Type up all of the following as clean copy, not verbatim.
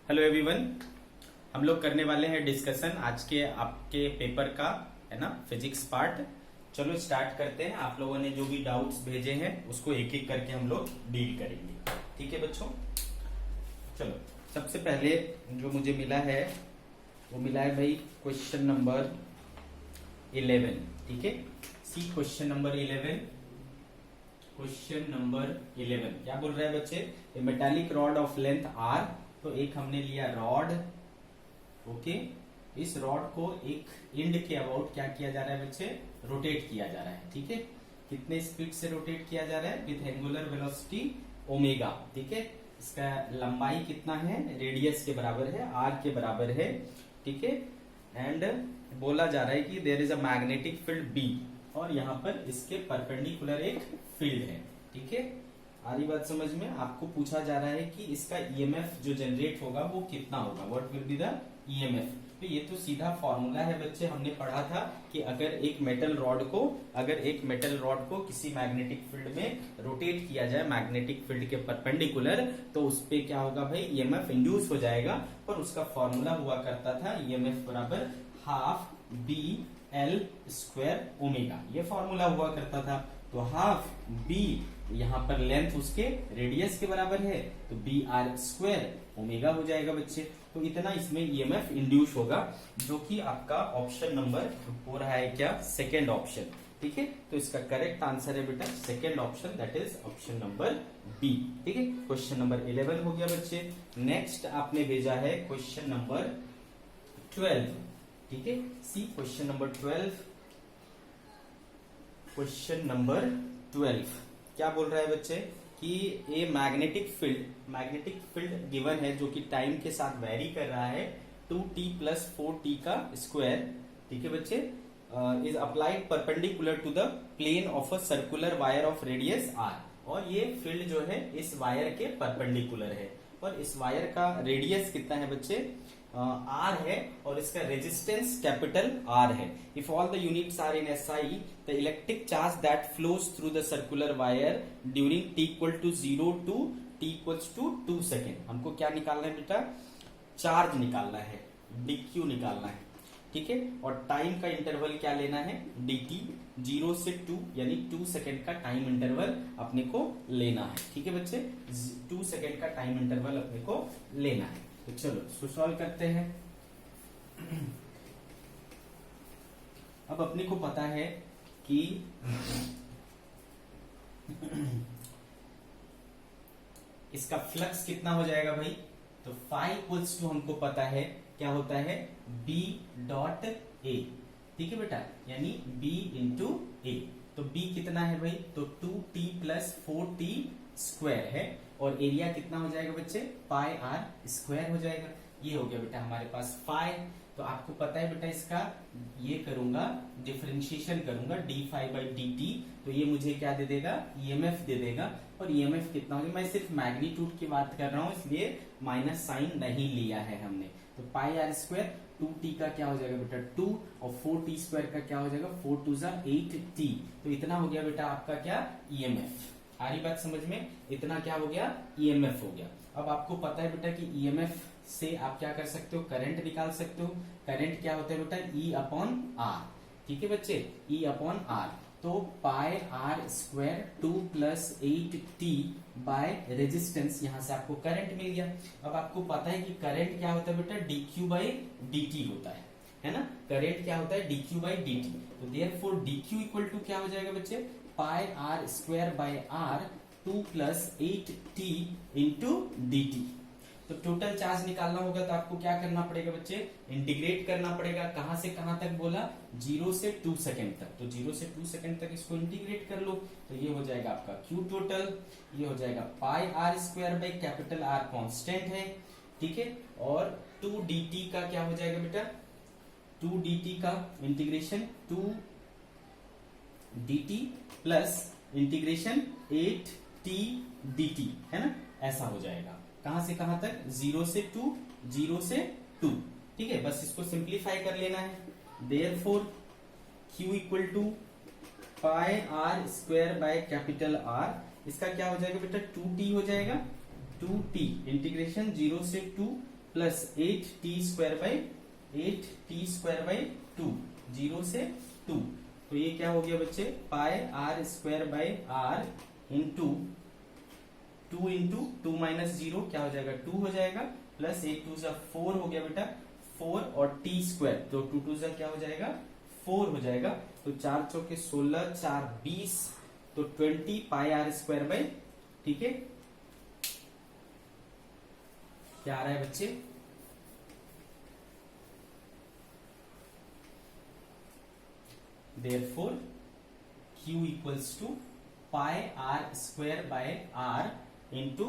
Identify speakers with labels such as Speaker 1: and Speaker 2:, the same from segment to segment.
Speaker 1: Hello everyone. हम लोग करने वाले हैं डिस्कशन आज के आपके पेपर का, है ना, फिजिक्स पार्ट। चलो स्टार्ट करते हैं। आप लोगों ने जो भी डाउट्स भेजे हैं उसको एक एक करके हम लोग डील करेंगे। ठीक है बच्चों, चलो सबसे पहले जो मुझे मिला है वो मिला है भाई क्वेश्चन नंबर 11। ठीक है, see question number 11। Question number 11 क्या बोल रहा है बच्चे? A metallic rod of length R. तो एक हमने लिया रॉड, ओके। इस रॉड को एक एंड के अबाउट क्या किया जा रहा है बच्चे? रोटेट किया जा रहा है। ठीक है, कितने स्पीड से रोटेट किया जा रहा है? With angular velocity omega. ठीक है, इसका लंबाई कितना है? रेडियस के बराबर है, आर के बराबर है। ठीक है, एंड बोला जा रहा है कि there is a magnetic field B, और यहाँ पर इसके परपेंडिकुलर एक फील्ड है। ठीक है, आ रही बात समझ में? आपको पूछा जा रहा है कि इसका ईएमएफ जो जनरेट होगा वो कितना होगा, what will be the EMF. तो ये तो सीधा फॉर्मूला है बच्चे, हमने पढ़ा था कि अगर एक मेटल रॉड को किसी मैग्नेटिक फील्ड में रोटेट किया जाए, मैग्नेटिक फील्ड के परपेंडिकुलर, तो उस पे क्या होगा भाई? ईएमएफ इंड्यूस हो जाएगा। और उसका फॉर्मूला हुआ करता था ईएमएफ बराबर half B L square omega, ये फॉर्मूला हुआ करता था। तो हाफ बी, यहाँ पर लेंथ उसके रेडियस के बराबर है, तो बी आर स्क्वायर ओमेगा हो जाएगा बच्चे। तो इतना इसमें ईएमएफ इंड्यूस होगा, जो कि आपका ऑप्शन नंबर हो रहा है क्या? Second option. ठीक है, तो इसका करेक्ट आंसर है बेटा second option, that is option number B. ठीक है, क्वेश्चन नंबर 11 हो गया बच्चे। नेक्स्ट आपने भेजा है क्वेश्चन नंबर 12। ठीक है, see question number 12। Question number 12 क्या बोल रहा है बच्चे कि ए मैग्नेटिक फील्ड गिवन है जो कि टाइम के साथ वेरी कर रहा है 2t + 4t का स्क्वायर। ठीक है बच्चे, is applied perpendicular to the plane of a circular wire of radius R. और ये फील्ड जो है इस वायर के परपेंडिकुलर है, और इस वायर का रेडियस कितना है बच्चे? आर है, और इसका रेजिस्टेंस कैपिटल आर है। If all the units are in SI, the electric charge that flows through the circular wire during t = 0 to t = 2 second. हमको क्या निकालना है बेटा? चार्ज निकालना है, dq निकालना है। ठीक है, और टाइम का इंटरवल क्या लेना है? dt, 0 से 2 यानी 2 सेकेंड का टाइम इंटरवल अपने को लेना है। ठीक है बच्चे, 2 सेकेंड का टाइम इंटरवल अपने को लेना है। तो चलो सॉल्व करते हैं। अब अपने को पता है कि इसका फ्लक्स कितना हो जाएगा भाई? तो φ हमको पता है क्या होता है? B dot A। ठीक है बेटा, यानी B इंटू A। तो B कितना है भाई? तो 2t + 4t स्क्वायर है, और एरिया कितना हो जाएगा बच्चे? पाई आर स्क्वायर हो जाएगा। ये हो गया बेटा हमारे पास फाई। तो आपको पता है बेटा इसका ये करूंगा, डिफरेंशिएशन करूंगा d∅/dt, तो ये मुझे क्या दे देगा? ईएमएफ दे देगा। और ईएमएफ कितना होगा? मैं सिर्फ मैग्नीट्यूड की बात कर रहा हूं, इसलिए माइनस साइन नहीं लिया है हमने। तो पाई आर स्क्वायर, 2t का क्या हो जाएगा बेटा? 2, और 4t स्क्वायर का क्या हो जाएगा? 4 × 2 = 8t। तो इतना हो गया बेटा आपका क्या? ईएमएफ। आ रही बात समझ में? इतना क्या हो गया? ईएमएफ हो गया। अब आपको पता है बेटा कि ईएमएफ से आप क्या कर सकते हो? करंट निकाल सकते हो। करंट क्या होता है बेटा? E/R। ठीक है बच्चे, E/R। तो pi R square 2 + 8t by resistance, यहां से आपको करंट मिल गया। अब आपको पता है कि करंट क्या होता है बेटा? dq/dt होता है ना? करंट क्या होता है? dq/dt। तो देयरफॉर dq = क्या हो जाएगा बच्चे? Pi R square by R 2 + 8t into dt। तो टोटल चार्ज निकालना होगा, तो आपको क्या करना पड़ेगा बच्चे? इंटीग्रेट करना पड़ेगा। कहां से कहां तक बोला? 0 से 2 सेकेंड तक। तो 0 से 2 सेकेंड तक इसको इंटीग्रेट कर लो, तो ये हो जाएगा आपका Q टोटल। ये हो जाएगा pi R square by capital R constant है। ठीक है, और 2 dt का क्या हो जाएगा बेटा? 2 dt का integration 2 dt plus integration 8t dt, है ना? ऐसा हो जाएगा। कहां से कहां तक? 0 से 2, 0 से 2। ठीक है, बस इसको सिंप्लीफाई कर लेना है। Therefore Q = pi R square by capital R. इसका क्या हो जाएगा बेटा? 2t हो जाएगा। 2t इंटीग्रेशन 0 से 2 प्लस 8t² बाई 2, 0 से 2। तो ये क्या हो गया बच्चे, पाई r² by r into 2 into 2 minus 0 क्या हो जाएगा, 2 हो जाएगा, प्लस 8 2 4 हो गया बेटा 4 और t², तो 2 2 क्या हो जाएगा 4 हो जाएगा। तो 4 चौके 16, 4 20, तो 20 पाई r² बाई, ठीक है, क्या आ रहा है बच्चे, therefore q equals to pi r² by r into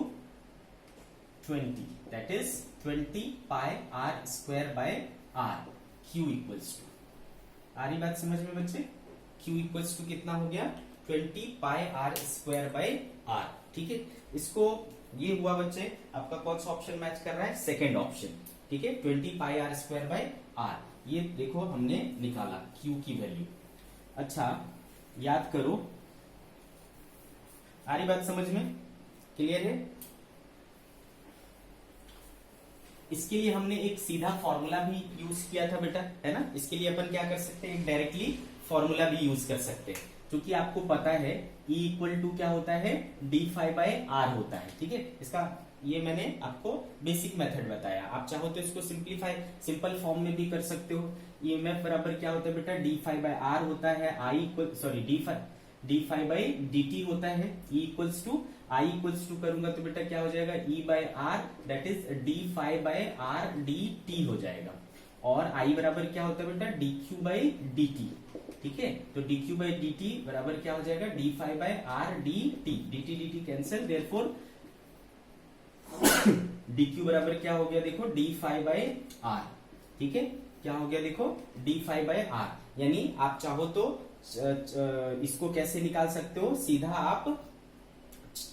Speaker 1: 20, that is 20 pi r² by r, q equals to, आ रही बात समझ में बच्चे, q equals to कितना हो गया 20 pi r² by r, ठीक है। इसको ये हुआ बच्चे आपका कौन सा ऑप्शन मैच कर रहा है, सेकेंड ऑप्शन, ठीक है, 20 pi r² by r, ये देखो हमने निकाला q की वैल्यू। अच्छा याद करो, आ रही बात समझ में, क्लियर है। इसके लिए हमने एक सीधा फॉर्मूला भी यूज किया था बेटा, है ना। इसके लिए अपन क्या कर सकते हैं, एक डायरेक्टली फॉर्मूला भी यूज कर सकते हैं, क्योंकि आपको पता है E इक्वल टू क्या होता है, d∅/r होता है, ठीक है। इसका ये मैंने आपको बेसिक मेथड बताया, आप चाहो तो इसको सिंपल फॉर्म में भी कर सकते हो। EMF बराबर क्या होता है बेटा, d∅/r होता है, d∅/dt होता है, E इक्वल्स टू करूंगा तो बेटा क्या हो जाएगा, E/r, that is d∅/r dt हो जाएगा। और I बराबर क्या होता है बेटा, dq/dt, ठीक है। तो dq/dt बराबर क्या हो जाएगा, d∅/r dt cancel, therefore dq बराबर क्या हो गया, देखो d∅/r, ठीक है, क्या हो गया देखो d∅/r। यानी आप चाहो तो इसको कैसे निकाल सकते हो, सीधा आप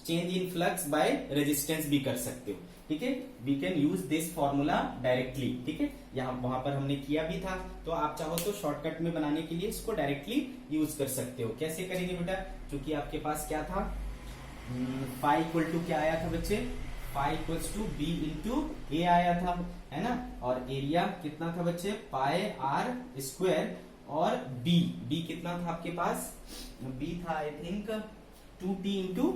Speaker 1: change in flux by resistance भी कर सकते हो, ठीक है। We can use this formula directly, ठीक है, यहाँ वहां पर हमने किया भी था, तो आप चाहो तो शॉर्टकट में बनाने के लिए इसको डायरेक्टली यूज कर सकते हो। कैसे करेंगे बेटा, क्योंकि आपके पास क्या था, फाई इक्वल टू क्या आया था बच्चे, phi equals to B into A आया था, है ना। और एरिया कितना था बच्चे, पाई r², और बी कितना था आपके पास, बी था I think 2t into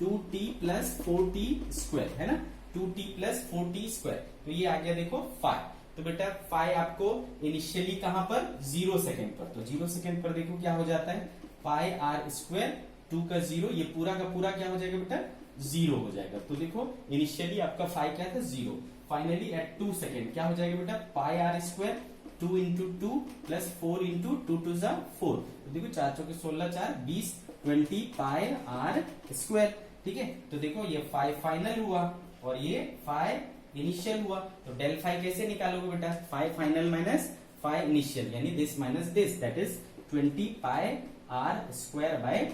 Speaker 1: 2t plus 4t², है ना, 2t प्लस 4t², तो ये आ गया देखो फाई। तो बेटा फाई आपको इनिशियली कहां पर, 0 सेकेंड पर, तो 0 सेकेंड पर देखो क्या हो जाता है, पाई r², 2 का 0, ये पूरा का पूरा क्या हो जाएगा बेटा, 0 हो जाएगा। तो देखो इनिशियली आपका फाई क्या था, 0, फाइनली एट 2 सेकेंड क्या हो जाएगा बेटा, पाई r², 2 इंटू 2 प्लस 4 इंटू 2 2 4, तो देखो 4 चौके 16, 4 20, 20 पाई r², ठीक है। तो देखो ये फाई फाइनल हुआ और ये फाई इनिशियल हुआ, तो डेल फाई कैसे निकालोगे बेटा, phi final minus phi initial, यानी this minus this, that is 20 pi r²/r,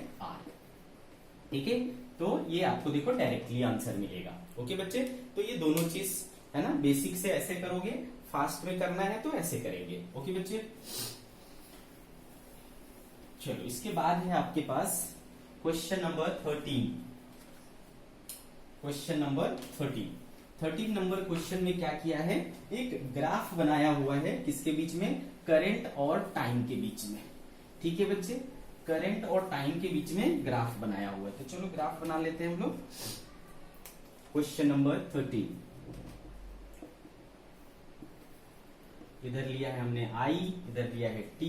Speaker 1: ठीक है। तो ये आपको देखो डायरेक्टली आंसर मिलेगा। ओके बच्चे, तो ये दोनों चीज है ना, बेसिक से ऐसे करोगे, फास्ट में करना है तो ऐसे करेंगे। ओके बच्चे, चलो इसके बाद है आपके पास question number 13। Question number 13 number question में क्या किया है, एक ग्राफ बनाया हुआ है, किसके बीच में, करंट और टाइम के बीच में, ठीक है बच्चे, करंट और टाइम के बीच में ग्राफ बनाया हुआ है। तो चलो ग्राफ बना लेते हैं हम लोग। क्वेश्चन नंबर 13, इधर लिया है हमने I, इधर लिया है T,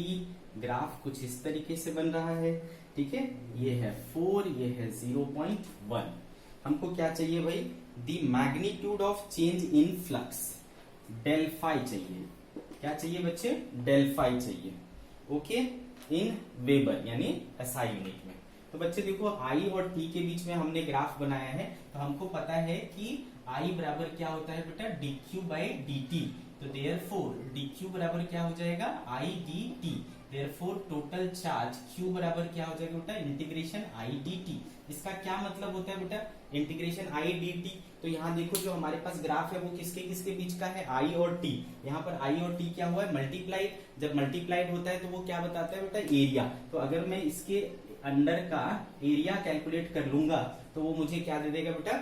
Speaker 1: ग्राफ कुछ इस तरीके से बन रहा है, ठीक है। ये है 4, ये है 0.1। हमको क्या चाहिए भाई, the magnitude of change in flux, del phi चाहिए। क्या चाहिए बच्चे, डेल फाई चाहिए, ओके, इन वेबर यानी SI यूनिट में। तो बच्चे देखो I और T के बीच में हमने ग्राफ बनाया है, तो हमको पता है कि I बराबर क्या होता है बेटा, dq/dt, तो देयरफॉर dq बराबर क्या हो जाएगा, I dt, therefore total charge q बराबर क्या हो जाएगा बेटा, इंटीग्रेशन I dt। इसका क्या मतलब होता है बेटा, इंटीग्रेशन I dt। तो यहाँ देखो जो हमारे पास ग्राफ है वो किसके किसके बीच का है, I और T। यहाँ पर I और T क्या हुआ है, मल्टीप्लाइड, जब मल्टीप्लाइड होता है तो वो क्या बताता है बेटा, एरिया। तो अगर मैं इसके अंडर का एरिया कैलकुलेट कर लूंगा तो वो मुझे क्या दे देगा बेटा,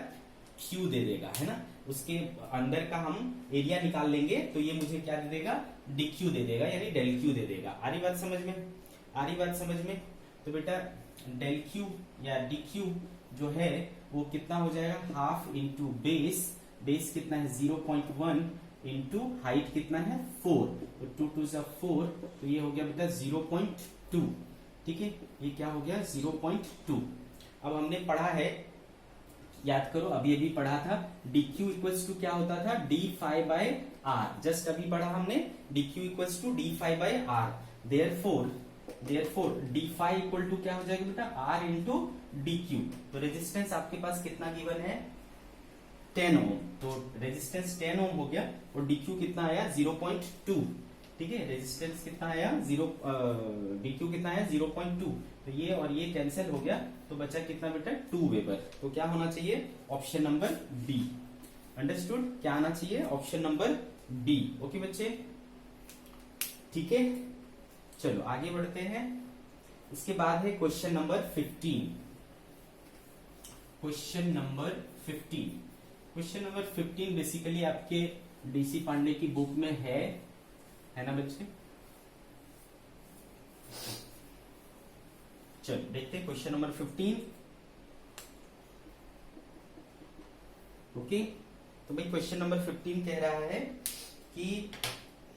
Speaker 1: क्यू दे देगा, है ना। उसके अंदर का हम एरिया निकाल लेंगे तो ये मुझे क्या दे देगा, डी क्यू दे देगा, यानी डेल क्यू दे देगा। आ रही बात समझ में, आ रही बात समझ में। तो बेटा डेल क्यू या डी क्यू जो है वो कितना हो जाएगा, हाफ इंटू बेस, बेस कितना है 0.1 इंटू हाइट कितना है 4, तो 2 2 जा 4, तो ये हो गया बेटा 0.2, ठीक है, ये क्या हो गया 0.2। अब हमने पढ़ा है, याद करो अभी अभी पढ़ा था डी क्यू इक्वल्स टू क्या होता था, d phi by R, just अभी पढ़ा हमने d Q equals to d phi by R, therefore d phi equal to क्या हो जाएगा बेटा, आर इंटू डी क्यू। तो रेजिस्टेंस आपके पास कितना गिवन है 10 ओम, तो रेजिस्टेंस 10 ओम हो गया और डी क्यू कितना आया 0.2, ठीक है, रेजिस्टेंस कितना आया डी क्यू कितना आया 0.2, तो ये और ये कैंसिल हो गया तो बचा कितना बेटा 2 वेबर। तो क्या होना चाहिए, ऑप्शन नंबर बी। अंडरस्टूड, क्या आना चाहिए, ऑप्शन नंबर बी। ओके बच्चे, ठीक है, चलो आगे बढ़ते हैं। इसके बाद है question number 15। Question number 15, question number 15 basically आपके डीसी पांडे की बुक में है ना बच्चे। चलो देखते हैं क्वेश्चन नंबर 15। ओके, तो भाई क्वेश्चन नंबर 15 कह रहा है कि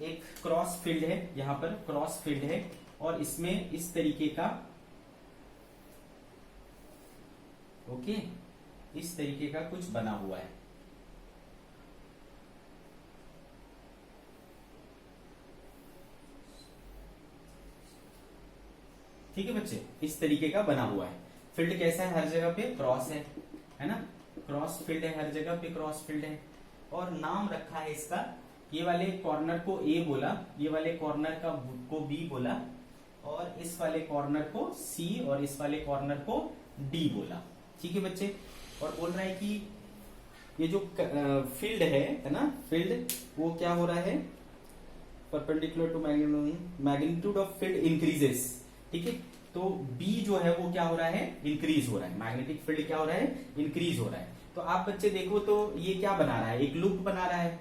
Speaker 1: एक क्रॉस फील्ड है, यहां पर क्रॉस फील्ड है और इसमें इस तरीके का, ओके, इस तरीके का कुछ बना हुआ है, ठीक है बच्चे, इस तरीके का बना हुआ है। फील्ड कैसा है, हर जगह पे क्रॉस है ना, क्रॉस फील्ड है, हर जगह पे क्रॉस फील्ड है। और नाम रखा है इसका, ये वाले कॉर्नर को ए बोला, ये वाले कॉर्नर को बी बोला, और इस वाले कॉर्नर को सी और इस वाले कॉर्नर को डी बोला, ठीक है बच्चे। और बोल रहा है कि ये जो फील्ड है ना, फील्ड वो क्या हो रहा है, perpendicular to magnitude of field increases, ठीक है। तो बी जो है वो क्या हो रहा है, इंक्रीज हो रहा है, मैग्नेटिक फील्ड क्या हो रहा है, इंक्रीज हो रहा है। तो आप बच्चे देखो तो ये क्या बना रहा है, एक लूप बना रहा है,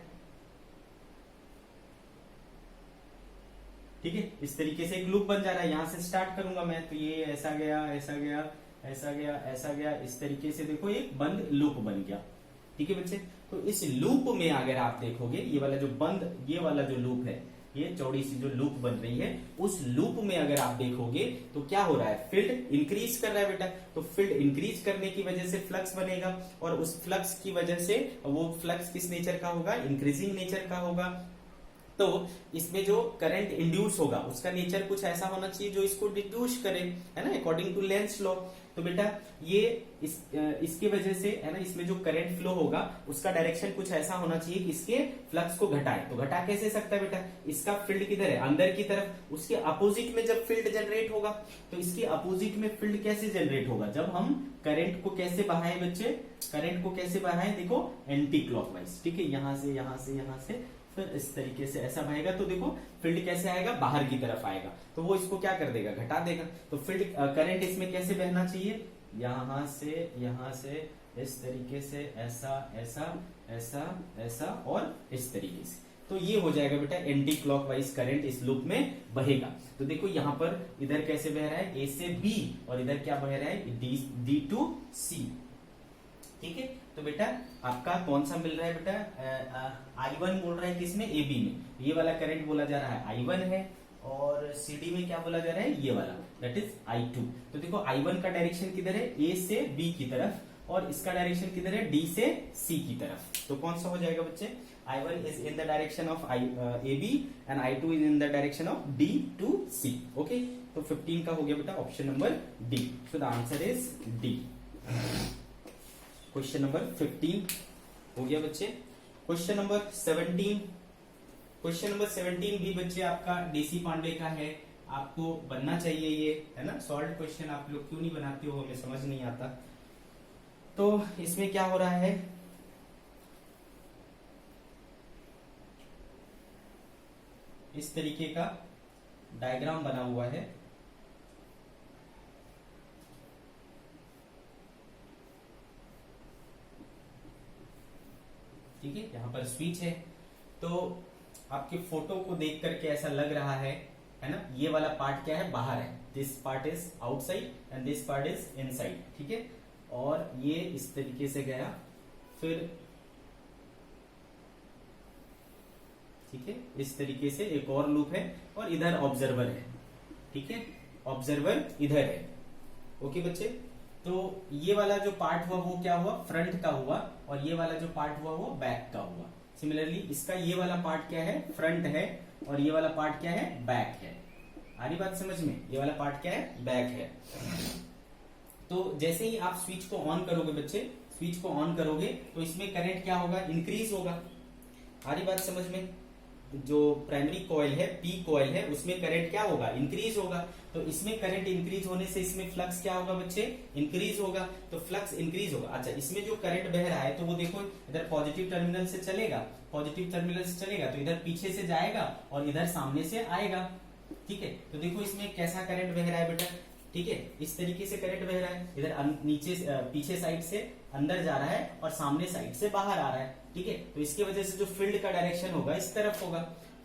Speaker 1: ठीक है, इस तरीके से एक लूप बन जा रहा है। यहां से स्टार्ट करूंगा मैं तो ये ऐसा गया, ऐसा गया, ऐसा गया, ऐसा गया, इस तरीके से देखो एक बंद लूप बन गया, ठीक है बच्चे। तो इस लूप में अगर आप देखोगे ये वाला जो बंद, ये वाला जो लूप है, ये चौड़ी सी जो लूप बन रही है, उस लूप में अगर आप देखोगे तो क्या हो रहा है, फील्ड इंक्रीज कर रहा है बेटा। तो फील्ड इंक्रीज करने की वजह से फ्लक्स बनेगा और उस फ्लक्स की वजह से, वो फ्लक्स किस नेचर का होगा, इंक्रीजिंग नेचर का होगा। तो इसमें जो करंट इंड्यूस होगा उसका नेचर कुछ ऐसा होना चाहिए जो इसको डिड्यूस करे, है ना, अकॉर्डिंग टू लेंस लॉ। तो बेटा ये इसकी वजह से, है ना, इसमें जो करंट फ्लो होगा उसका डायरेक्शन कुछ ऐसा होना चाहिए कि इसके फ्लक्स को घटाए। तो घटा कैसे सकता है बेटा, इसका फील्ड किधर है, अंदर की तरफ, उसके अपोजिट में जब फील्ड जनरेट होगा तो इसके अपोजिट में फील्ड कैसे जनरेट होगा, जब हम करंट को कैसे बहाए बच्चे, करंट को कैसे बहाए, देखो एंटी क्लॉकवाइज, ठीक है, यहां से यहां से यहां से, फिर इस तरीके से ऐसा बहेगा तो देखो फील्ड कैसे आएगा, बाहर की तरफ आएगा, तो वो इसको क्या कर देगा, घटा देगा। तो फील्ड करंट इसमें कैसे बहना चाहिए, यहां से इस तरीके से, ऐसा ऐसा ऐसा ऐसा और इस तरीके से, तो ये हो जाएगा बेटा एंटी क्लॉकवाइज करंट इस लूप में बहेगा। तो देखो यहां पर इधर कैसे बह रहा है, ए से बी, और इधर क्या बह रहा है, डी टू सी, ठीक है। तो बेटा आपका कौन सा मिल रहा है बेटा, I1 बोल रहा है किसमें, ए बी में, ये वाला करंट बोला जा रहा है I1 है, और CD में क्या बोला जा रहा है, ये वाला, दैट इज I2। तो देखो I1 का डायरेक्शन किधर है, A से B की तरफ, और इसका डायरेक्शन किधर है, D से C की तरफ। तो कौन सा हो जाएगा बच्चे, I1 is in the direction of AB and I2 is in the direction of D to C। Okay, तो 15 का हो गया बेटा option number D। So the answer is D। Question number 15 हो गया बच्चे। क्वेश्चन नंबर 17, क्वेश्चन नंबर 17 भी बच्चे आपका डीसी पांडे का है, आपको बनना चाहिए ये, है ना, सॉल्व क्वेश्चन आप लोग क्यों नहीं बनाते हो, हमें समझ नहीं आता। तो इसमें क्या हो रहा है, इस तरीके का डायग्राम बना हुआ है, ठीक है, यहाँ पर स्विच है। तो आपके फोटो को देख करके ऐसा लग रहा है ना, ये वाला पार्ट क्या है, बाहर है, this part is outside and this part is inside, ठीक है। और ये इस तरीके से गया, फिर ठीक है, इस तरीके से एक और लूप है, और इधर ऑब्जर्वर है, ठीक है, ऑब्जर्वर इधर है। ओके बच्चे, तो ये वाला जो पार्ट हुआ वो क्या हुआ, फ्रंट का हुआ, और ये वाला जो पार्ट हुआ वो बैक का हुआ। सिमिलरली इसका ये वाला पार्ट क्या है, फ्रंट है, और ये वाला पार्ट क्या है, बैक है। आ रही बात समझ में, ये वाला पार्ट क्या है, बैक है। तो जैसे ही आप स्विच को ऑन करोगे बच्चे, स्विच को ऑन करोगे तो इसमें करंट क्या होगा, इंक्रीज होगा। आ रही बात समझ में, जो प्राइमरी कॉइल है, पी कॉइल है, उसमें करंट क्या होगा, इंक्रीज होगा। तो इसमें करंट इंक्रीज होने से इसमें फ्लक्स क्या होगा बच्चे, इंक्रीज होगा। तो फ्लक्स इंक्रीज होगा। अच्छा, इसमें जो करंट बह रहा है तो वो देखो इधर पॉजिटिव टर्मिनल से चलेगा, पॉजिटिव टर्मिनल से चलेगा तो इधर पीछे से जाएगा और इधर सामने से आएगा, ठीक है। तो देखो इसमें कैसा करंट बह रहा है बेटा, ठीक है, इस तरीके से करंट बह रहा है, इधर नीचे पीछे साइड से अंदर जा रहा है और सामने साइड से बाहर आ रहा है, ठीक है। तो इसकी वजह से जो फील्ड का डायरेक्शन होगा इस तरफ होगा,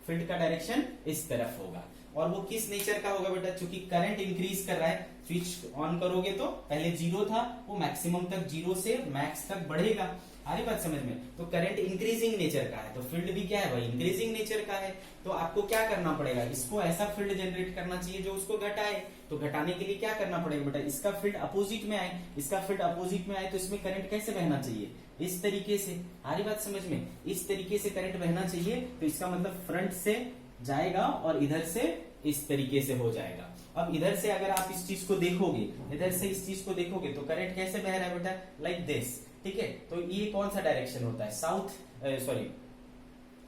Speaker 1: फील्ड का डायरेक्शन इस तरफ होगा। और वो किस नेचर का होगा बेटा, चूंकि करंट इंक्रीज कर रहा है, स्विच ऑन करोगे तो पहले 0 था, वो मैक्सिमम तक 0 से मैक्स तक बढ़ेगा। आ रही बात समझ में, तो करंट इंक्रीजिंग नेचर का है, तो फील्ड भी क्या है भाई, इंक्रीजिंग नेचर का है। तो आपको क्या करना पड़ेगा, इसको ऐसा फील्ड जनरेट करना चाहिए जो उसको घटाए। तो घटाने के लिए क्या करना पड़ेगा बेटा, इसका फील्ड अपोजिट में आए, इसका फील्ड अपोजिट में आए तो इसमें करंट कैसे बहना चाहिए, इस तरीके से। आ रही बात समझ में, इस तरीके से करंट बहना चाहिए। तो इसका मतलब फ्रंट से जाएगा और इधर से इस तरीके से हो जाएगा। अब इधर से अगर आप इस चीज को देखोगे, इधर से इस चीज को देखोगे तो करंट कैसे बह रहा है बेटा, लाइक दिस, ठीक है। तो ये कौन सा डायरेक्शन होता है, साउथ, सॉरी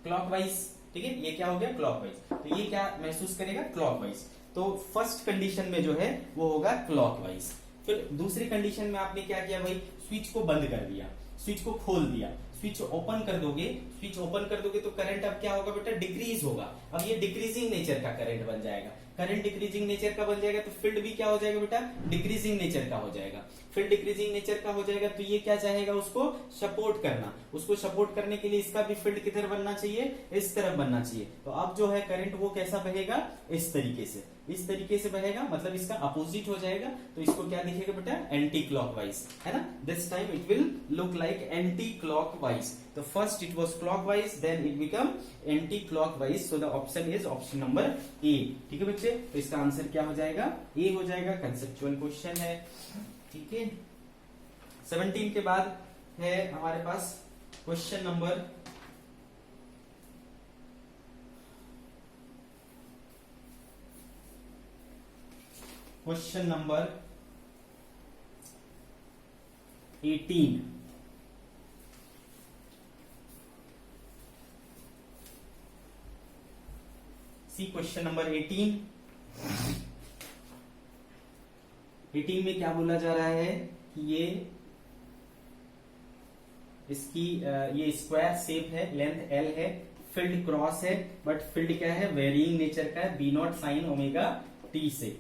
Speaker 1: क्लॉकवाइज, ठीक है, ये क्या हो गया, क्लॉकवाइज। तो ये क्या महसूस करेगा, क्लॉकवाइज। तो फर्स्ट कंडीशन में जो है वो होगा क्लॉकवाइज। फिर दूसरी कंडीशन में आपने क्या किया भाई, स्विच को बंद कर दिया, स्विच को खोल दिया, स्विच ओपन कर दोगे, स्विच ओपन कर दोगे तो करंट अब क्या होगा बेटा, डिक्रीज होगा। अब ये डिक्रीजिंग नेचर का करंट बन जाएगा। करंट डिक्रीजिंग नेचर का बन जाएगा तो फील्ड भी क्या हो जाएगा बेटा, डिक्रीजिंग नेचर का हो जाएगा। फील्ड डिक्रीजिंग नेचर का हो जाएगा तो ये क्या चाहेगा, उसको सपोर्ट करना। उसको सपोर्ट करने के लिए इसका भी फील्ड किधर बनना चाहिए, इस तरफ बनना चाहिए। तो अब जो है करंट वो कैसा बहेगा, इस तरीके से, इस तरीके से बहेगा, मतलब इसका अपोजिट हो जाएगा। तो इसको क्या दिखेगा बेटा, एंटी क्लॉकवाइज, है ना। This time it will look like anticlockwise. तो first it was clockwise, then it become anticlockwise. So the option is option number A, ठीक है बच्चे। तो इसका आंसर क्या हो जाएगा, ए हो जाएगा। कंसेप्चुअल क्वेश्चन है, ठीक है। 17 के बाद है हमारे पास क्वेश्चन नंबर 18। सी क्वेश्चन नंबर 18। 18 में क्या बोला जा रहा है कि ये इसकी ये स्क्वायर शेप है, लेंथ एल है, फील्ड क्रॉस है, बट फील्ड क्या है, वेरिइंग नेचर का है, B naught sine omega t से,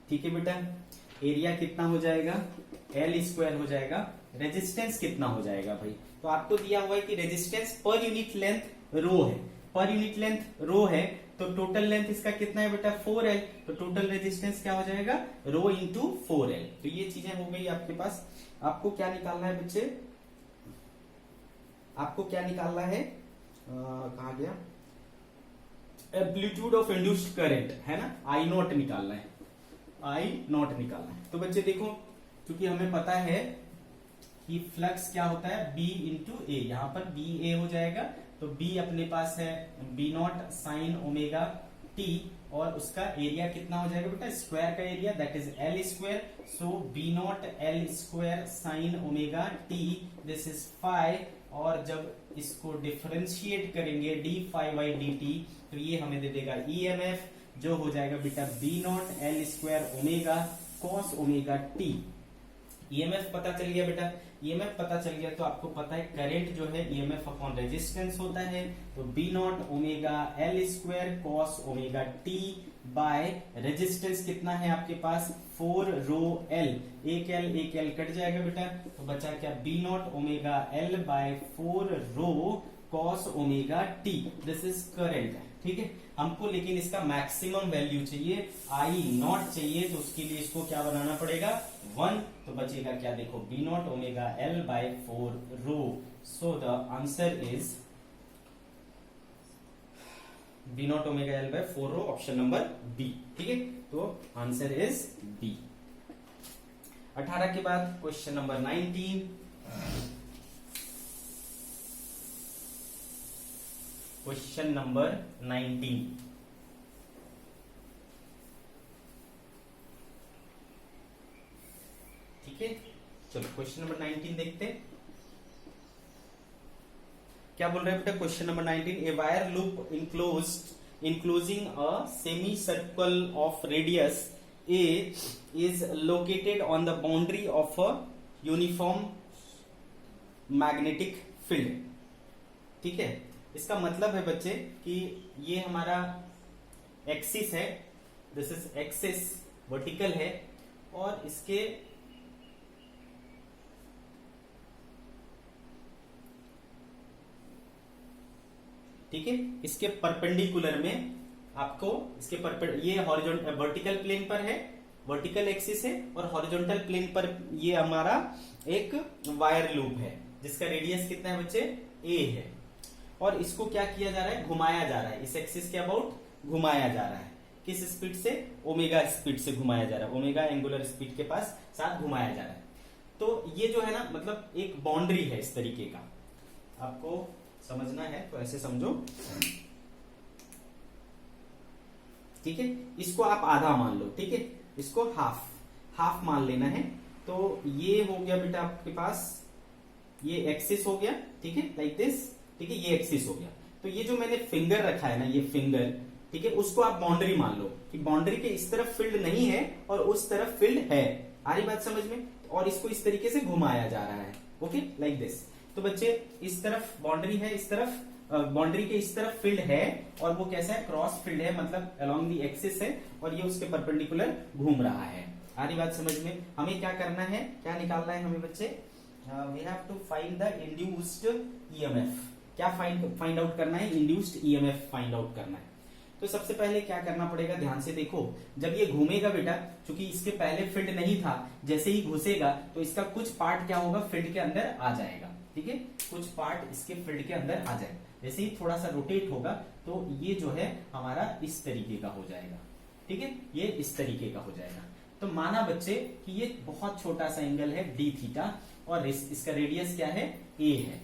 Speaker 1: ठीक है बेटा। एरिया कितना हो जाएगा, एल स्क्वायर हो जाएगा। रेजिस्टेंस कितना हो जाएगा भाई, तो आपको दिया हुआ है कि रेजिस्टेंस पर यूनिट लेंथ रो है, पर यूनिट लेंथ रो है, तो टोटल लेंथ इसका कितना है बेटा, 4L। तो टोटल रेजिस्टेंस क्या हो जाएगा, रो इंटू 4L। तो ये चीजें हो गई आपके पास। आपको क्या निकालना है बच्चे, आपको क्या निकालना है, कहा गया, एम्पलीट्यूड ऑफ इंड्यूस्ड करंट, है ना, आई नॉट निकालना है, आई नॉट निकालना है। तो बच्चे देखो, क्योंकि हमें पता है कि फ्लक्स क्या होता है, B इंटू ए, यहाँ पर बी ए हो जाएगा। तो B अपने पास है B naught sine omega t, और उसका एरिया कितना हो जाएगा बेटा, स्क्वायर का area, that is L square. So B naught L square sine omega t, this is phi. और जब इसको डिफरेंशिएट करेंगे d phi by D t, तो ये हमें दे देगा ईएमएफ, जो हो जाएगा बेटा B naught L square omega cos omega t. EMF पता चल गया बेटा, ईएमएफ पता चल गया तो आपको पता है करंट जो है ईएमएफ अपॉन रेजिस्टेंस होता है। तो B naught omega L square cos omega T by resistance कितना है आपके पास 4 रो एल, एक एल कट जाएगा बेटा, तो बचा क्या B naught omega L by 4 rho cos omega t, this is current. ठीक है, हमको लेकिन इसका मैक्सिमम वैल्यू चाहिए, आई नॉट चाहिए, तो उसके लिए इसको क्या बनाना पड़ेगा 1, तो बचेगा क्या देखो B naught omega L by 4 rho. So the answer is B naught omega L by 4 rho, option number B. ठीक है, तो आंसर इज बी। 18 के बाद क्वेश्चन नंबर 19। क्वेश्चन नंबर 19, ठीक है, चलो क्वेश्चन नंबर 19 देखते हैं क्या बोल रहे हैं बेटा। Question number 19, a wire loop enclosing a semi circle of radius A is located on the boundary of a uniform magnetic field. ठीक है, इसका मतलब है बच्चे कि ये हमारा एक्सिस है, दिस इज एक्सिस वर्टिकल है, और इसके ठीक है इसके परपेंडिकुलर में आपको इसके ये हॉरिजॉन्टल वर्टिकल प्लेन पर है, वर्टिकल एक्सिस है, और हॉरिजॉन्टल प्लेन पर ये हमारा एक वायर लूप है जिसका रेडियस कितना है बच्चे ए है, और इसको क्या किया जा रहा है घुमाया जा रहा है, इस एक्सिस के अबाउट घुमाया जा रहा है, किस स्पीड से ओमेगा स्पीड से घुमाया जा रहा है, ओमेगा एंगुलर स्पीड के पास साथ घुमाया जा रहा है। तो ये जो है ना मतलब एक बाउंड्री है इस तरीके का, आपको समझना है तो ऐसे समझो। ठीक है, इसको आप आधा मान लो, ठीक है, इसको हाफ मान लेना है। तो ये हो गया बेटा आपके पास, ये एक्सिस हो गया, ठीक है, लाइक दिस, ठीक है, ये एक्सिस हो गया। तो ये जो मैंने फिंगर रखा है ना, ये फिंगर, ठीक है, उसको आप बाउंड्री मान लो कि बाउंड्री के इस तरफ फील्ड नहीं है और उस तरफ फील्ड है। आ रही बात समझ में? और इसको इस तरीके से घुमाया जा रहा है, ओके, लाइक दिस। तो बच्चे इस तरफ बाउंड्री है, इस तरफ बाउंड्री के इस तरफ फील्ड है, और वो कैसा है क्रॉस फील्ड है, मतलब अलोंग दी एक्सिस है, और ये उसके परपेंडिकुलर घूम रहा है। आ रही बात समझ में? हमें क्या करना है, क्या निकालना है हमें बच्चे, we have to find the induced EMF. क्या फाइंड आउट करना है? इंड्यूस्ड ईएमएफ फाइंड आउट करना है। तो सबसे पहले क्या करना पड़ेगा, ध्यान से देखो, जब ये घूमेगा बेटा, क्योंकि इसके पहले फील्ड नहीं था, जैसे ही घुसेगा तो इसका कुछ पार्ट क्या होगा फील्ड के अंदर आ जाएगा, ठीक है, कुछ पार्ट इसके फील्ड के अंदर आ जाएगा। जैसे ही थोड़ा सा रोटेट होगा तो ये जो है हमारा इस तरीके का हो जाएगा, ठीक है, ये इस तरीके का हो जाएगा। तो माना बच्चे कि ये बहुत छोटा सा एंगल है डी थीटा, और इसका रेडियस क्या है ए है,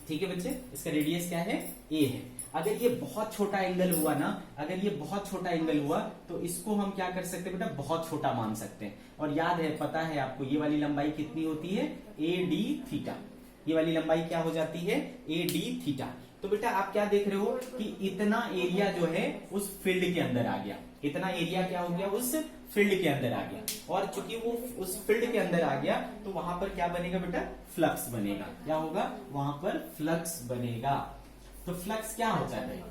Speaker 1: ठीक है बच्चे, इसका रेडियस क्या है ए है। अगर ये बहुत छोटा एंगल हुआ ना, अगर ये बहुत छोटा एंगल हुआ तो इसको हम क्या कर सकते हैं बेटा, बहुत छोटा मान सकते हैं। और याद है, पता है आपको, ये वाली लंबाई कितनी होती है ए डी थीटा, ये वाली लंबाई क्या हो जाती है ए डी थीटा। तो बेटा आप क्या देख रहे हो कि इतना एरिया जो है उस फील्ड के अंदर आ गया, इतना एरिया क्या हो गया उस फील्ड के अंदर आ गया, और चूंकि वो उस फील्ड के अंदर आ गया तो वहां पर क्या बनेगा बेटा, फ्लक्स बनेगा। क्या होगा वहां पर? फ्लक्स बनेगा। तो फ्लक्स क्या होता है भाई,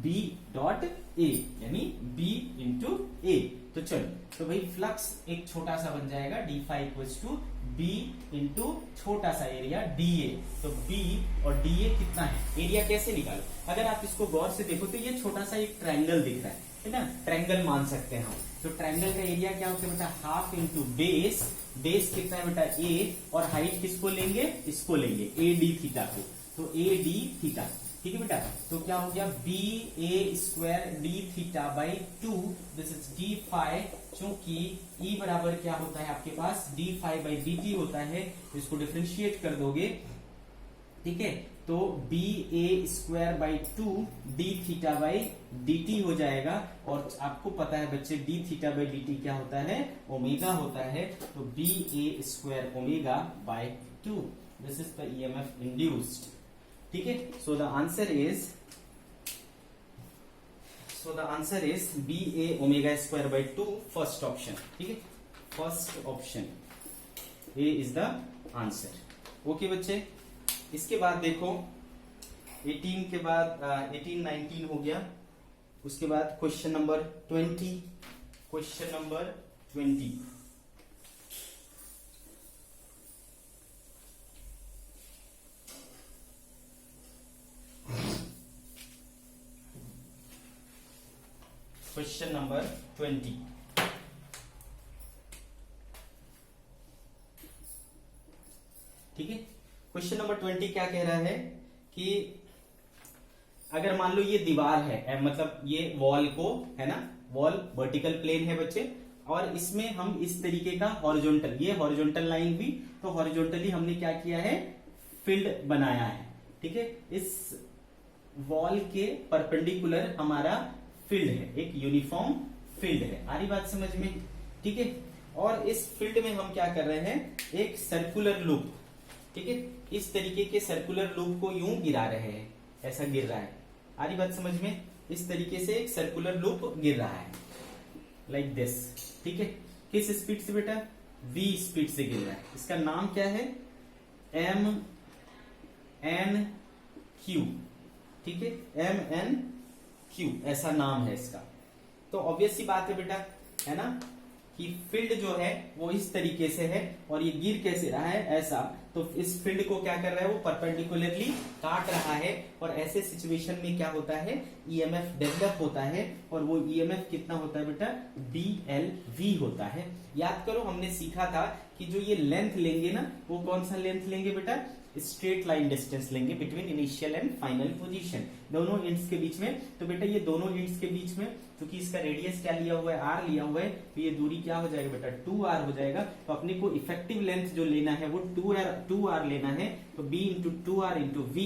Speaker 1: B डॉट ए, यानी B इंटू ए। तो चलो, तो भाई फ्लक्स एक छोटा सा बन जाएगा d phi equals to B into छोटा सा एरिया डी ए। तो B और डी ए कितना है, एरिया कैसे निकालो? अगर आप इसको गौर से देखो तो ये छोटा सा एक ट्रायंगल दिख रहा है ना, ट्रायंगल मान सकते हैं हम। तो ट्रायंगल का एरिया क्या होता है बेटा, हाफ इंटू बेस, बेस कितना है बेटा ए, और हाइट किसको लेंगे, इसको लेंगे ए डी थीटा को, तो ए डी थीटा, ठीक है बेटा। तो क्या हो गया B A square D theta by 2, this is D phi, चूंकि ई बराबर क्या होता है आपके पास D phi by D T होता है, इसको डिफ्रेंशिएट कर दोगे, ठीक है, तो B A square by 2 D theta by D T हो जाएगा। और आपको पता है बच्चे D theta by D T क्या होता है, ओमेगा होता है, तो B A square omega by 2, this is the EMF induced, ठीक है। So the answer is B A omega square by 2, first option, ठीक है, first option A is the answer. Okay बच्चे, इसके बाद देखो 18 के बाद 18 19 हो गया, उसके बाद question number 20, question number 20। Question number 20। ठीक है, क्वेश्चन नंबर 20 क्या कह रहा है कि अगर मान लो ये दीवार है, मतलब ये वॉल को, है ना, वॉल वर्टिकल प्लेन है बच्चे, और इसमें हम इस तरीके का हॉरिजॉन्टल, ये हॉरिजॉन्टल लाइन भी, तो हॉरिजॉन्टली हमने क्या किया है, फील्ड बनाया है। ठीक है, इस वॉल के परपेंडिकुलर हमारा फील्ड है, एक यूनिफॉर्म फील्ड है। आ रही बात समझ में? ठीक है, और इस फील्ड में हम क्या कर रहे हैं, एक सर्कुलर लूप, ठीक है, इस तरीके के सर्कुलर लूप को यूं गिरा रहे हैं, ऐसा गिर रहा है। आ रही बात समझ में? इस तरीके से एक सर्कुलर लूप गिर रहा है, लाइक दिस। ठीक है, किस स्पीड से बेटा? v स्पीड से गिर रहा है। इसका नाम क्या है? M N Q. ठीक है, एम एन क्यू ऐसा नाम है इसका। तो ऑब्वियस सी बात है बेटा, है ना, कि फील्ड जो है वो इस तरीके से है और ये गिर कैसे रहा है, ऐसा। तो इस फील्ड को क्या कर रहा है, वो परपेंडिकुलरली काट रहा है, और ऐसे सिचुएशन में क्या होता है, ईएमएफ डेवलप होता है, और वो ईएमएफ कितना होता है बेटा? BLV होता है। याद करो, हमने सीखा था कि जो ये लेंथ लेंगे ना, वो कौन सा लेंथ लेंगे बेटा? स्ट्रेट लाइन डिस्टेंस लेंगे between initial and final position, दोनों इंड्स के बीच में। तो बेटा ये दोनों इंड्स के बीच में, क्योंकि इसका रेडियस क्या लिया हुआ है, r लिया हुआ है, तो ये दूरी क्या हो जाएगा बेटा? 2r हो जाएगा। तो अपने को इफेक्टिव लेंथ जो लेना है वो 2r लेना है, तो b into 2r into v,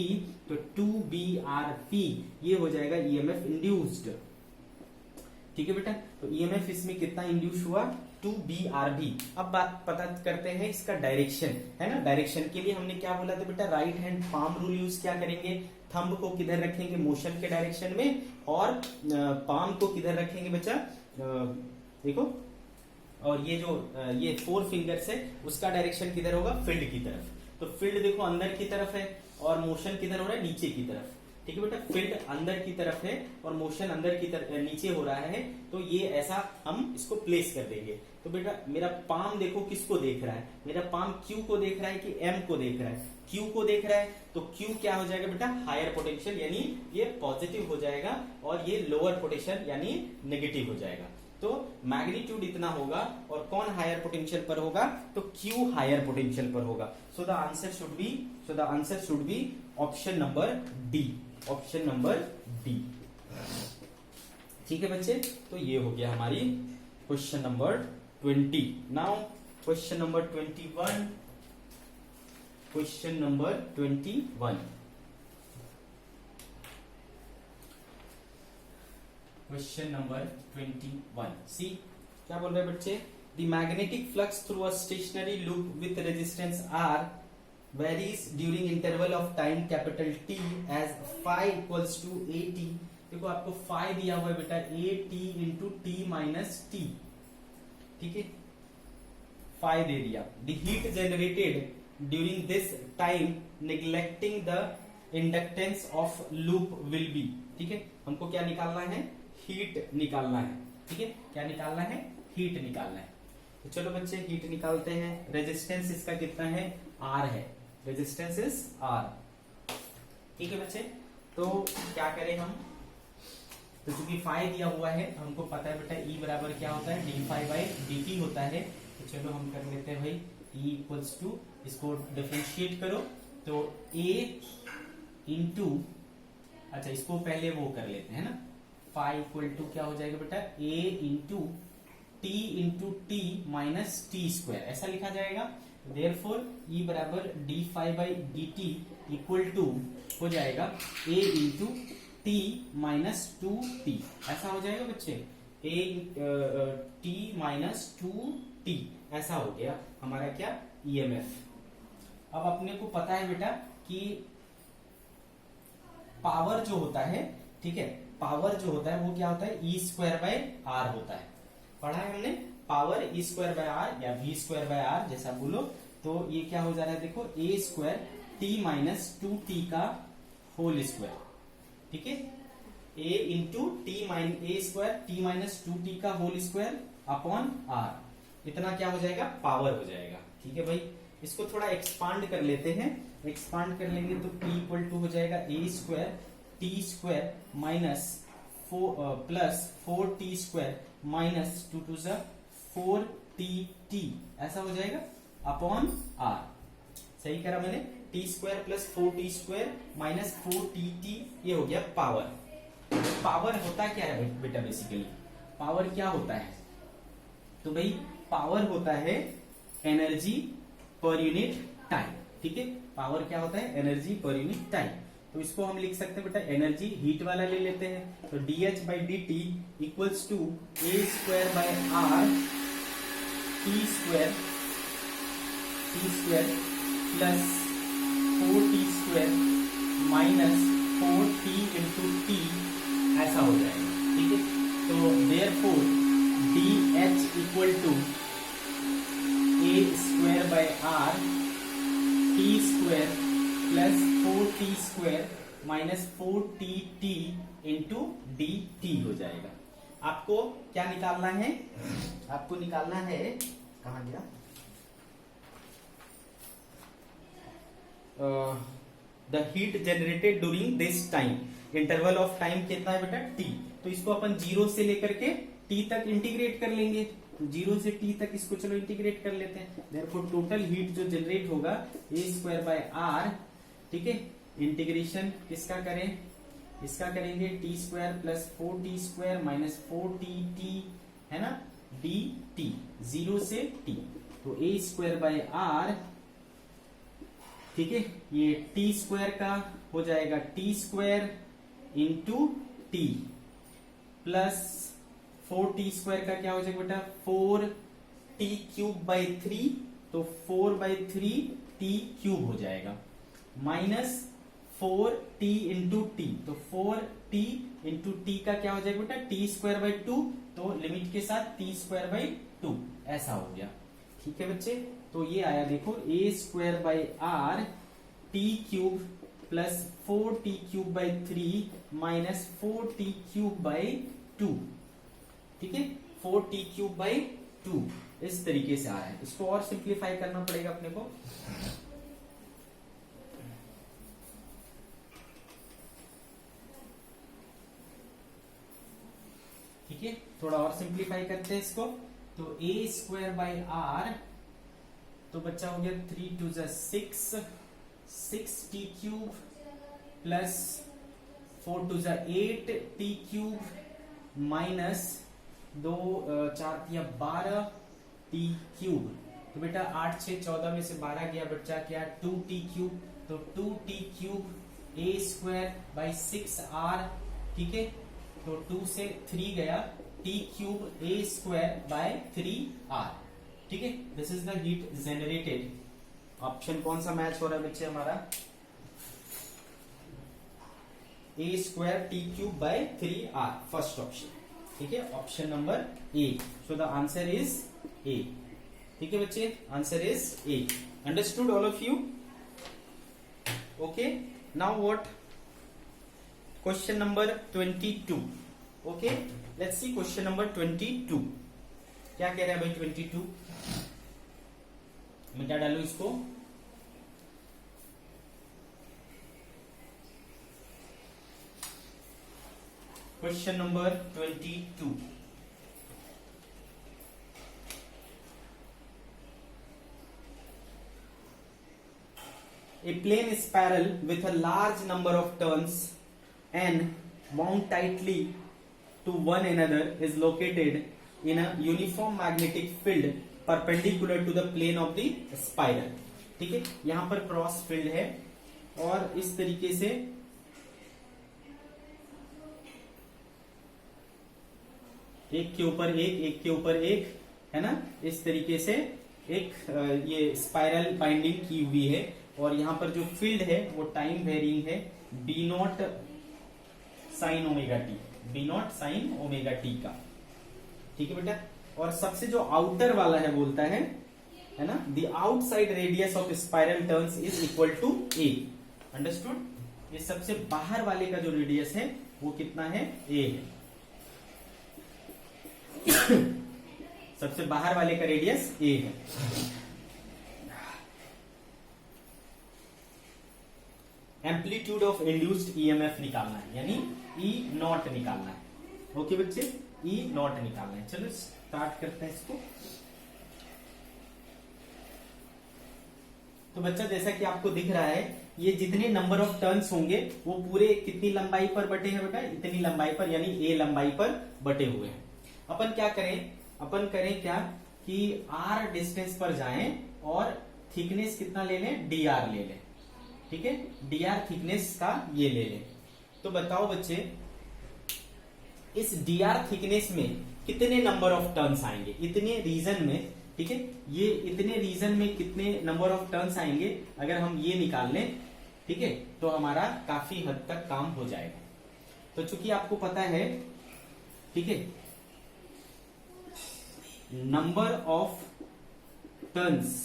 Speaker 1: तो 2BRV ये हो जाएगा ईएमएफ इंड्यूस्ड। ठीक है बेटा, तो ईएमएफ इसमें कितना इंड्यूस हुआ? 2BRV। अब बात पता करते हैं इसका डायरेक्शन, है ना। डायरेक्शन के लिए हमने क्या बोला था बेटा? Right hand palm rule use क्या करेंगे? थंब को किधर रखेंगे? मोशन के डायरेक्शन में, और पाम को किधर रखेंगे बच्चा? देखो, और ये जो ये 4 फिंगर्स है, उसका डायरेक्शन किधर होगा? फील्ड की तरफ। तो फील्ड देखो अंदर की तरफ है, और मोशन किधर हो रहा है? नीचे की तरफ। ठीक है बेटा, फील्ड अंदर की तरफ है और मोशन अंदर की तरफ नीचे हो रहा है, तो ये ऐसा हम इसको प्लेस कर देंगे। तो बेटा मेरा पाम देखो किसको देख रहा है? मेरा पाम क्यू को देख रहा है कि एम को देख रहा है? क्यू को देख रहा है, तो क्यू क्या हो जाएगा बेटा? हायर पोटेंशियल, यानी ये पॉजिटिव हो जाएगा, और ये लोअर पोटेंशियल यानी नेगेटिव हो जाएगा। तो मैग्नीट्यूड इतना होगा, और कौन हायर पोटेंशियल पर होगा? तो क्यू हायर पोटेंशियल पर होगा। So the answer should be option number D, option number D. ठीक है बच्चे, तो ये हो गया हमारी question number 20। Now question number 21, question number 21, question number 21। See क्या बोल रहे हैं बच्चे? The magnetic flux through a stationary loop with resistance R varies during interval of time capital T as phi equals to AT। देखो आपको phi दिया हुआ है बेटा, AT into T minus T। ठीक है, phi दे दिया। The heat generated during this time neglecting the inductance of loop will be। ठीक है, हमको क्या निकालना है? हीट निकालना है। ठीक है, क्या निकालना है? हीट निकालना है। तो चलो बच्चे हीट निकालते हैं। रेजिस्टेंस इसका कितना है? R है, रेजिस्टेंस इज R। ठीक है बच्चे, तो क्या करें हम? तो चूंकि फाई दिया हुआ है, हमको पता है बेटा E बराबर क्या होता है? डी फाई बाई dt होता है। तो चलो हम कर लेते हैं भाई, E इक्वल्स टू, इसको डिफरेंशिएट करो, तो A इंटू, अच्छा इसको पहले वो कर लेते हैं ना, फाई इक्वल टू क्या हो जाएगा बेटा? A into t minus t square, ऐसा लिखा जाएगा। Therefore E बराबर d phi by D t equal to हो जाएगा A into t minus 2t, ऐसा हो जाएगा बच्चे। A टी माइनस 2t, ऐसा हो गया हमारा क्या? EMF। अब अपने को पता है बेटा कि पावर जो होता है, ठीक है, पावर जो होता है वो क्या होता है? E स्क्वायर बाय R होता है। पढ़ा है हमने, power E square by R या V स्क्वायर बाय R जैसा बोलो। तो ये क्या हो जा रहा है? देखो A square T minus 2T का होल स्क्वायर। ठीक है, A into t minus A square t minus 2t का होल स्क्वायर अपॉन आर, इतना क्या हो जाएगा, पावर हो जाएगा। ठीक है भाई, इसको थोड़ा एक्सपांड कर लेते हैं। एक्सपांड कर लेंगे तो p इक्वल टू हो जाएगा A square T square minus plus 4t square minus 2 to सा 4t, ऐसा हो जाएगा अपॉन आर। सही करा मैंने, T square plus 4t square minus 4t, ये हो गया पावर। पावर होता क्या है बेटा, बेसिकली पावर क्या होता है, तो भाई पावर होता है एनर्जी पर यूनिट टाइम। ठीक है, पावर क्या होता है, एनर्जी पर यूनिट टाइम। तो इसको हम लिख सकते हैं बेटा, एनर्जी हीट वाला ले लेते हैं, तो dH by D t equals to A square by R t square plus 4t square minus 4t into t, ऐसा हो जाएगा। ठीक है, तो therefore dH equal to A square by R t square plus 4t square minus 4t into dt हो जाएगा। आपको क्या निकालना है, आपको निकालना है, कहां गया, the heat generated during this time, interval of time कितना है बेटा, t। तो इसको अपन 0 से लेकर के t तक इंटीग्रेट कर लेंगे, तो 0 से t तक इसको चलो इंटीग्रेट कर लेते हैं। देयरफॉर टोटल हीट जो जनरेट होगा ए स्क्वायर बाय आर, ठीक है, इंटीग्रेशन किसका करें, इसका करेंगे T square plus 4t square minus 4t है ना, dt 0 से t, तो ए स्क्वायर बाय आर, ठीक है, ये टी स्क्वायर का हो जाएगा T square into T plus 4t square का क्या हो जाएगा बेटा, 4t क्यूब बाई 3, तो 4/3 t क्यूब हो जाएगा माइनस 4t इंटू टी, तो 4t इंटू टी का क्या हो जाएगा बेटा, टी स्क्वायर बाई 2, तो लिमिट के साथ t स्क्वायर बाई 2, ऐसा हो गया। ठीक है बच्चे, तो ये आया देखो A square by R T cube plus 4t cube by 3 minus 4t cube by 2, ठीक है, 4t क्यूब बाई 2, इस तरीके से आया है। इसको और सिंप्लीफाई करना पड़ेगा अपने को, ठीक है, थोड़ा और सिंप्लीफाई करते हैं इसको, तो ए स्क्वायर बाई आर, तो बच्चा हो गया 3 to 6, 6t cube plus 4 to 8t cube minus 2 4 या 12t क्यूब, तो बेटा 8 6 14 में से 12 गया, बच्चा क्या 2t क्यूब, तो 2t cube A square by 6r, ठीक है, तो 2 से 3 गया, t cube A square by 3r, ठीक है, this is the heat generated. Option कौन सा मैच हो रहा है बच्चे हमारा, A square T cube by 3r, first option, ठीक है, option number A, so the answer is A. ठीक है बच्चे, answer is A. Understood all of you? Okay, now what, question number 22। Okay, let's see question number 22, क्या कह रहा है भाई 22, मिटा डालो इसको, question number 22, a plane spiral with a large number of turns and wound tightly to one another is located in a uniform magnetic field perpendicular to the plane of the spiral। ठीक है, यहां पर cross field है और इस तरीके से एक के ऊपर एक के ऊपर एक, है ना, इस तरीके से एक ये स्पाइरल बाइंडिंग की हुई है, और यहां पर जो फील्ड है वो टाइम वेरिंग है, B naught sine omega t, B naught sine omega t का। ठीक है बेटा, और सबसे जो आउटर वाला है बोलता है ना, the outside radius of spiral turns is equal to A. Understood? ये सबसे बाहर वाले का जो रेडियस है वो कितना है, ए है। सबसे बाहर वाले का रेडियस ए है। एम्पलीट्यूड ऑफ इंड्यूस्ड ईएमएफ निकालना है, यानी ई नॉट निकालना है। ओके बच्चे, ई नॉट निकालना है। चलो स्टार्ट करते हैं इसको। तो बच्चा जैसा कि आपको दिख रहा है, ये जितने नंबर ऑफ टर्न्स होंगे वो पूरे कितनी लंबाई पर बटे हैं बेटा, इतनी लंबाई पर, यानी ए लंबाई पर बटे हुए हैं। अपन क्या करें, अपन करें क्या कि आर डिस्टेंस पर जाएं और थिकनेस कितना ले लें, डी आर ले लें। ठीक है, डी आर थिकनेस का ये ले लें। तो बताओ बच्चे, इस डी आर थिकनेस में कितने नंबर ऑफ टर्न्स आएंगे इतने रीजन में। ठीक है, ये इतने रीजन में कितने नंबर ऑफ टर्न्स आएंगे, अगर हम ये निकाल लें, ठीक है, तो हमारा काफी हद तक काम हो जाएगा। तो चूंकि आपको पता है, ठीक है, number of turns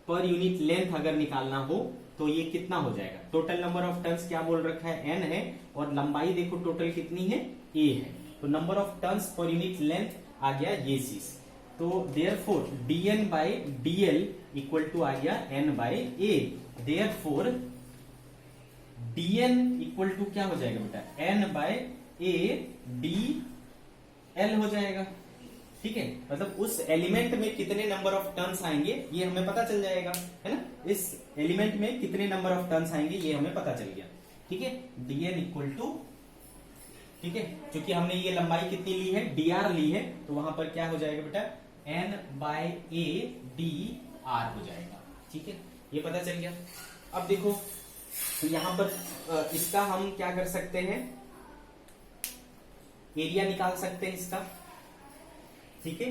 Speaker 1: per unit length अगर निकालना हो तो ये कितना हो जाएगा, टोटल नंबर ऑफ टर्न्स क्या बोल रखा है, एन है, और लंबाई देखो टोटल कितनी है, ए है। तो number of turns per unit length आ गया ये चीज। तो therefore dn by dl equal to आ गया n by A. Therefore dn equal to क्या हो जाएगा बेटा, n by A D L हो जाएगा। ठीक है, मतलब उस एलिमेंट में कितने नंबर ऑफ टर्न्स आएंगे ये हमें पता चल जाएगा, है ना। इस एलिमेंट में कितने नंबर ऑफ टर्न्स आएंगे ये हमें पता चल गया। ठीक है, dn इक्वल टू, ठीक है, क्योंकि हमने ये लंबाई कितनी ली है, dr ली है, तो वहां पर क्या हो जाएगा बेटा, n by A D are हो जाएगा। ठीक है, ये पता चल गया। अब देखो, तो यहां पर इसका हम क्या कर सकते हैं, एरिया निकाल सकते हैं इसका। ठीक है,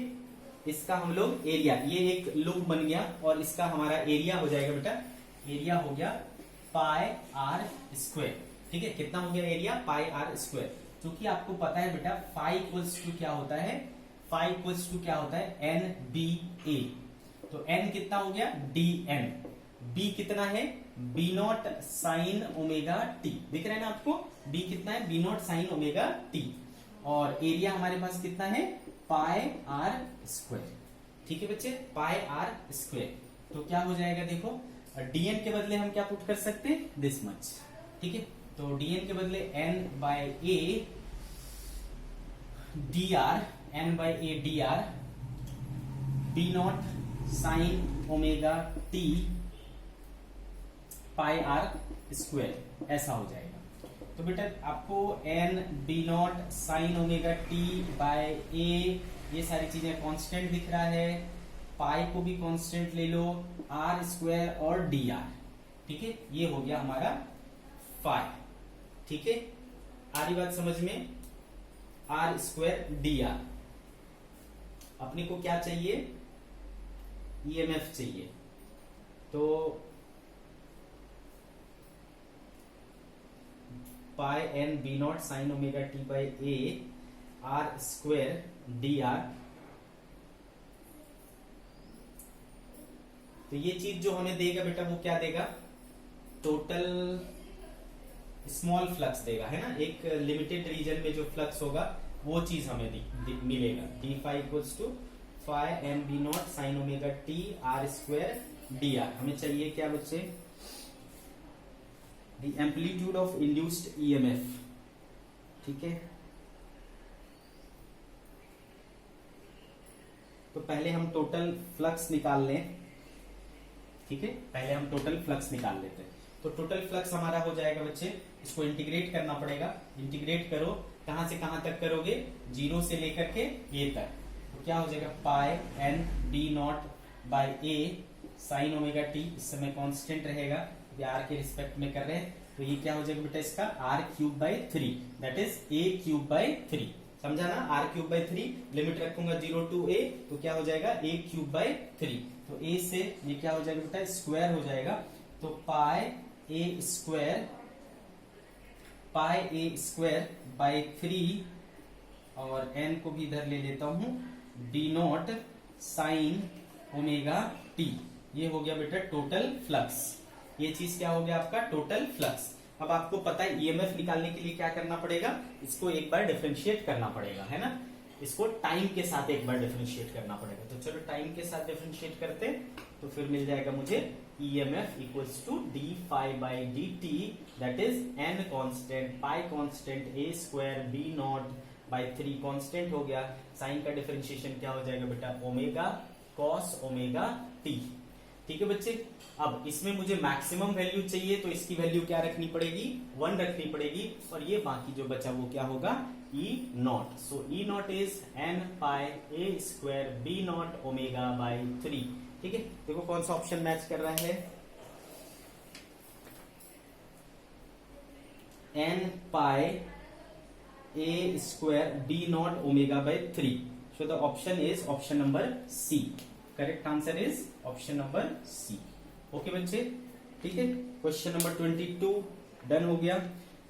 Speaker 1: इसका हम लोग एरिया, ये एक लूप बन गया और इसका हमारा एरिया हो जाएगा बेटा, एरिया हो गया पाई आर स्क्वायर। ठीक है, कितना हो गया एरिया, पाई आर स्क्वायर। क्योंकि आपको पता है बेटा फाई इक्वल्स टू क्या होता है, फाई इक्वल्स टू क्या होता है, एन बी ए। तो एन कितना हो गया, डी एन, बी कितना है, B naught sine omega t, दिख रहा है ना आपको, बी कितना है, B naught sine omega t, और एरिया हमारे पास कितना है, पाई आर स्क्वायर। ठीक है बच्चे, पाई आर स्क्वायर। तो क्या हो जाएगा देखो, डीएन के बदले हम क्या पुट कर सकते हैं, दिस मच। ठीक है, तो डीएन के बदले N by A D R, N by A D R, B naught sine omega T pi R square, ऐसा हो जाएगा। तो बेटा आपको N B naught sine omega T by A, ये सारी चीजें कांस्टेंट दिख रहा है, पाई को भी कांस्टेंट ले लो, आर स्क्वायर और डी आर। ठीक है, ये हो गया हमारा फाई। ठीक है, आ रही बात समझ में, आर स्क्वायर डी आर। अपने को क्या चाहिए, ईएमएफ चाहिए। तो pi N B naught sine omega T by A R square D R. तो ये चीज जो हमें देगा बेटा वो क्या देगा, टोटल स्मॉल फ्लक्स देगा, है ना। एक लिमिटेड रीजन में जो फ्लक्स होगा वो चीज हमें मिलेगा। D phi equals to phi n B naught sine omega t r square D r. हमें चाहिए क्या बच्चे, the amplitude of induced EMF. ठीक है, तो पहले हम टोटल फ्लक्स निकाल लें। ठीक है, पहले हम टोटल फ्लक्स निकाल लेते हैं। तो टोटल फ्लक्स हमारा हो जाएगा बच्चे, इसको इंटीग्रेट करना पड़ेगा। इंटीग्रेट करो, कहां से कहां तक करोगे, 0 से लेकर के ए तक। तो क्या हो जाएगा, pi N B naught by A sine omega T, इस समय कांस्टेंट रहेगा, आर के रिस्पेक्ट में कर रहे हैं, तो ये क्या हो जाएगा बेटा इसका, r cube by 3, that is a cube by 3। समझा ना, आर क्यूब बाई 3, लिमिट रखूंगा 0 टू ए, तो क्या हो जाएगा ए क्यूब बाई 3। तो ए से ये क्या हो जाएगा बेटा, स्क्वायर हो जाएगा। तो pi A square, pi A square by 3, और एन को भी इधर ले लेता हूं, D naught sine omega T. ये हो गया बेटा टोटल फ्लक्स। ये चीज क्या हो गया आपका, टोटल फ्लक्स। अब आपको पता है ईएमएफ निकालने के लिए क्या करना पड़ेगा, इसको एक बार डिफरेंशिएट करना पड़ेगा, है ना, इसको टाइम के साथ एक बार डिफरेंशिएट करना पड़ेगा। तो चलो टाइम के साथ डिफरेंशिएट करते हैं, तो फिर मिल जाएगा मुझे EMF equals to d phi by D t, that is n constant, pi constant, a square b naught by 3 constant हो गया। साइन का डिफरेंशिएशन क्या हो जाएगा बेटा, ओमेगा कॉस ओमेगा t। ठीक है बच्चे, अब इसमें मुझे मैक्सिमम वैल्यू चाहिए, तो इसकी वैल्यू क्या रखनी पड़ेगी, 1 रखनी पड़ेगी, और ये बाकी जो बचा वो क्या होगा, E not. So E not is n pi a square b naught omega by 3। ठीक है, देखो कौन सा ऑप्शन मैच कर रहा है, n pi a square b naught omega by 3। So the option is option number C. Correct answer is option number C. Okay बच्चे, ठीक है, क्वेश्चन नंबर 22 डन हो गया।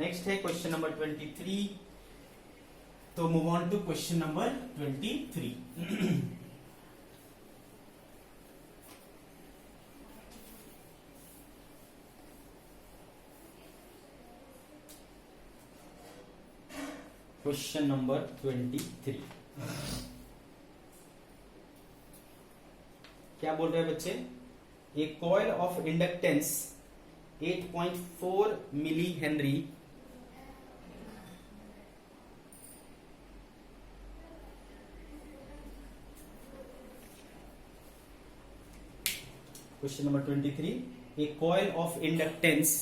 Speaker 1: नेक्स्ट है क्वेश्चन नंबर 23, तो move on to question number 23। Question number 23 क्या बोल रहे हैं बच्चे, a coil of inductance 8.4 millihenry question number 23, a coil of inductance